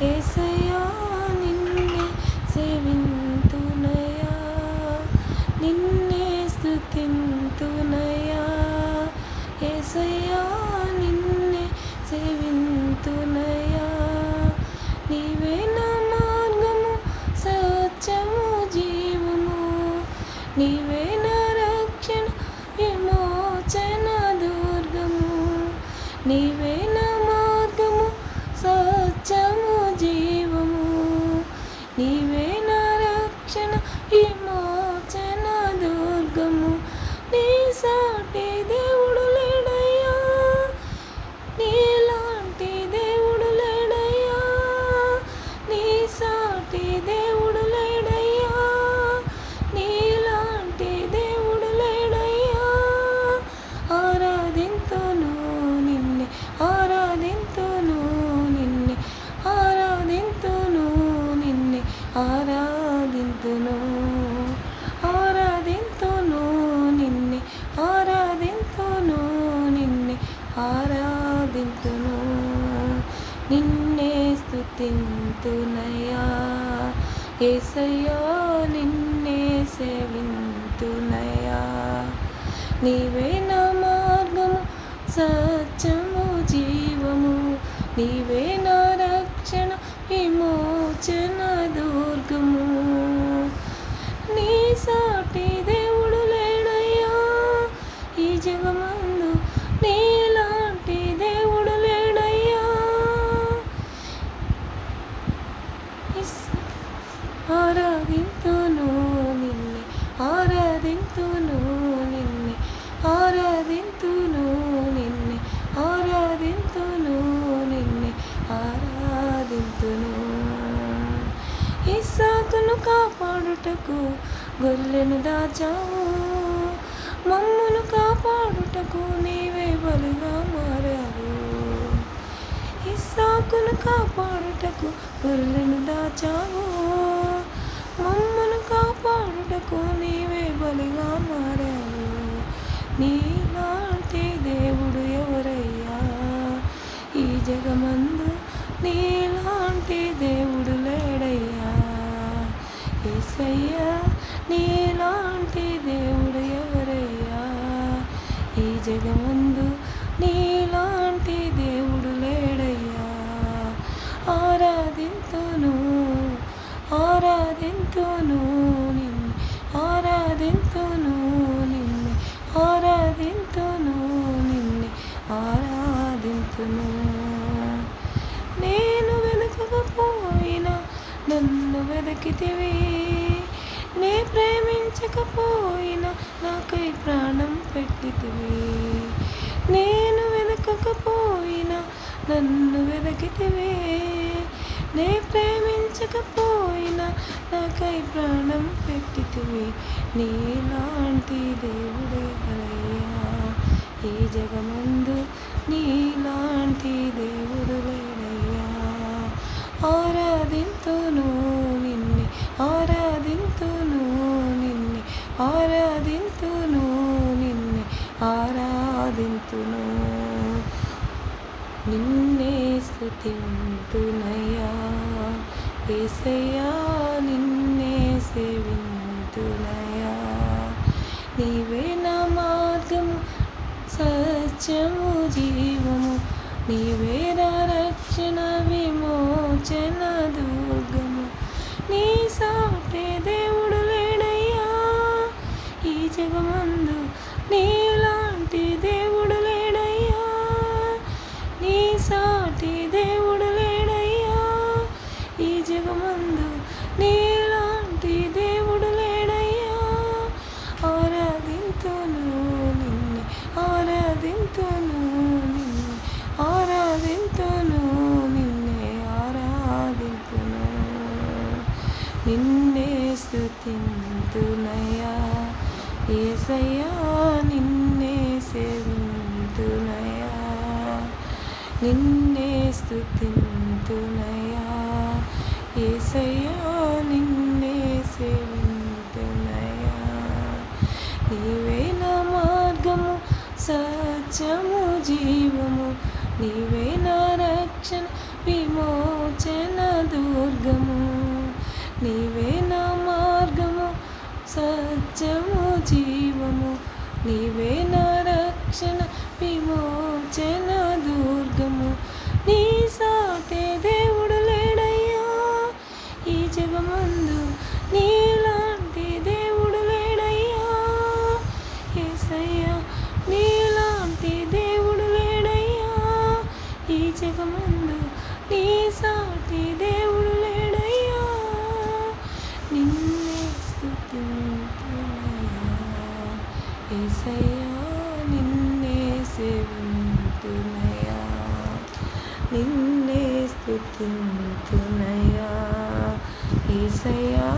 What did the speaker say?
యేసయ్యా నిన్నే సేవింతునయా, నిన్నే స్తుతింతునయా. యేసయ్యా నిన్నే సేవింతునయా, నీవే నా మార్గము సత్యము జీవము, నీవే నా రక్షణ విమోచన దుర్గము, నీవే నా మార్గము సత్యము జీవము, నీవే నా రక్షణ విమోచన దుర్గము. నీ సాటి దేవుడు లేడయ్యా, నీలాంటి దేవుడు లేడయ్యా, నీ సాటి దేవుడు లేడయ్యా, నీలాంటి దేవుడు లేడయ్యా. ఆరాధింతును నిన్నే, ఆరాధింతును నిన్నే, ఆరాధింతును నిన్నే, ఆరాధింతును, ఆరాధింతును నిన్నే, ఆరాధింతును నిన్నే, ఆరాధింతును, నిన్నే స్తుతింతునయా. యేసయ్యా నిన్నే సేవింతునయా, నీవే నా మార్గము సత్యము జీవము, నీవే నా రక్షణ విమోచన దుర్గము. నీ సాటి దేవుడు లేడయ్యా, ఈ జగమందు నీలాంటి దేవుడు లేడయ్యా. ఆరాధింతును నిన్నే, ఆరాధింతును నిన్నే, ఆరాధింతును నిన్నే, ఆరాధింతును నిన్నే, ఆరాధింతును. ఇస్సాకును కాపాడుటకు గొర్రెను దాచావు, మమ్మును కాపాడుటకు నీవే బలిగా మారావు. ఇస్సాకును కాపాడుటకు గొర్రెను దాచావు, మమ్మును కాపాడుటకు నీవే బలిగా మారావు. నీలాంటి దేవుడు ఎవరయ్యా, ఈ జగమందు నీలాంటి దేవుడు లేడయ్యా. యేసయ్యా నీలాంటి దేవుడు ఎవరయ్యా, ఈ జగమందు నీలాంటి దేవుడు లేడయ్యా. ఆరాధింతును, ఆరాధింతును నిన్నే, ఆరాధింతును నిన్నే, ఆరాధింతును నిన్నే, ఆరాధింతును. నేను వెదకకపోయినా నన్ను వెదకితివి, నే ప్రేమించకపోయినా నాకై ప్రాణం పెట్టితివి. నేను వెదకకపోయినా నన్ను వెదకితివి, నే ప్రేమించకపోయినా నాకై ప్రాణం పెట్టితివి. నీలాంటి దేవుడే ఎవరయ్యా, ఈ జగమందు నీలాంటి దేవుడు లేడయ్యా. ఆరాధింతును నిన్నే, ఆరాధింతును నిన్నే, ఆరాధింతును నిన్నే, ఆరాధింతును, నిన్నే స్తుతింతునయా. యేసయ్యా నిన్నే సేవింతునయా, నీవే నా మార్గము సత్యము జీవము, నీవే నా రక్షణ విమోచన దుర్గము. నీ సాటి దేవుడు లేడయ్యా, ఈ జగమందు నీలాంటి దేవుడు లేడయ్యా, నీ సాటి దేవుడు లేడయ్యా, ఈ జగమందు నీలాంటి దేవుడు లేడయ్యా. ఆరాధింతును నిన్నే, ఆరాధింతును నిన్నే, ఆరాధింతును నిన్నే, ఆరాధింతును, నిన్నే స్తుతింతునయా. యేసయ్యా నిన్నే సేవింతునయా, నిన్నే స్తుతింతునయా. యేసయ్యా నిన్నే సేవింతునయా, నీవే నా మార్గము సత్యము జీవము, నీవే నా రక్షణ విమోచన దుర్గము. నీవే నా మార్గము, సత్యము, జీవము. నీవే నా రక్షణ, విమోచన దుర్గము. నీ సాటే దేవుడు లేడయ్యా ఈ జగమందు, నీలాంటి దేవుడు లేడయ్యా యేసయ్యా, నీలాంటి దేవుడు లేడయ్యా ఈ జగమందు, నీ సాటి దేవుడు లేడయ్యా. నిన్నే స్తుతింతునయ్యా యేసయ్యా, నిన్నే సేవింతునయ్యా, నిన్నే స్తుతింతునయ్యా యేసయ్యా.